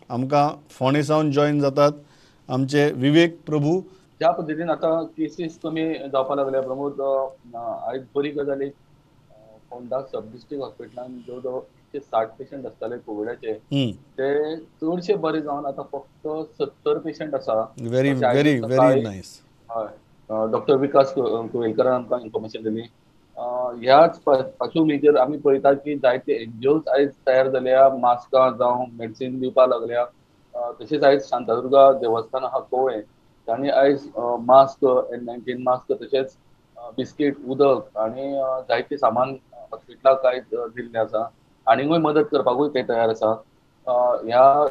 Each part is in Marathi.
आमकां फोंडे सावन जॉईन जातात आमचे विवेक प्रभू. ज्या पद्दतीन आता केसीस कमी जावपाक लागल्या प्रमोद, आयज बरी गजाल एक, फोंडा सब डिस्ट्रिक्ट हॉस्पिटलान जवळ जवळ 160 पेशंट आसताले कोविडाचे, हं. ते चडशे बरे जावन आता फक्त 70 पेशंट आसा व्हेरी अशें आयज व्हेरी व्हेरी सकाळी नायस. हय डॉक्टर विकास कुवेलकरान आमकां इन्फॉर्मेशन दिली. ह्याच पार्श्वभुमीचेर आमी पळयतात की जायते एनजीओज आयज तयार जाल्या, मास्कां जावं मेडिसीन दिवपाक लागल्या. तशेंच आयज शांतादुर्गा देवस्थान आहा कवळें, तांणी आयज मास्क, N-19 मास्क, तशेंच बिस्कीट, उदक आनी जायते सामान हॉस्पिटलाक आयज दिल्लें आसा. आनीकूय मदत करपाकूय ते तयार आसा. ह्या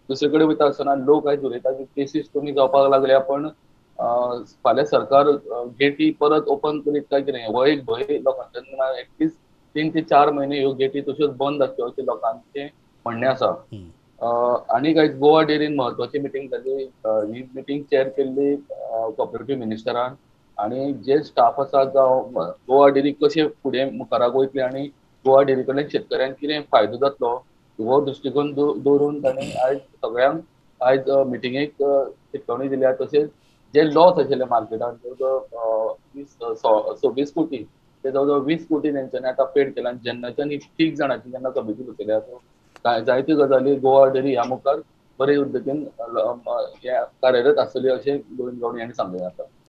दुसरे कडेन वयता आसतना लोक आयज उलयता की केसीस कमी जावपाक लागल्या, पण फाल्यां सरकार गेटी परत ओपन करीत काय कितें हो एक भंय लोकांच्या एटलिस्ट 3 ते 4 म्हयने ह्यो गेटी तश्योच बंद आसच्यो अशें लोकांचें म्हणणें आसा. आनीक आयज गोवा डेरीन म्हत्वाची मिटींग जाली. ही मिटींग चेअर केल्ली कॉपरेटीव मिनिस्टरान. आनी जे स्टाफ आसा जावं गोवा डेरी कशें फुडें मुखाराक वयतली आनी गोवा डेरी कडल्यान शेतकऱ्यांक कितें फायदो जातलो हो दृश्टीकोन दवरून ताणें आयज सगळ्यांक आयज मिटिंगेक शिटकावणी दिल्या. तशेंच जे लॉस आशिल्ले मार्केटान जवळ जवळ 26 कोटी ते जवळ जवळ 20 कोटी तेंच्यांनी आतां पेड केला. जेन्नाच्यान ही 30 जाणांची जेन्ना कमिटी बसयल्या, जायत्यो गजाली गोवा डेरी ह्या मुखार बरे पद्दतीन कार्यरत आसतली अशें गोविंद गावडे हांणी सांगलें आसा.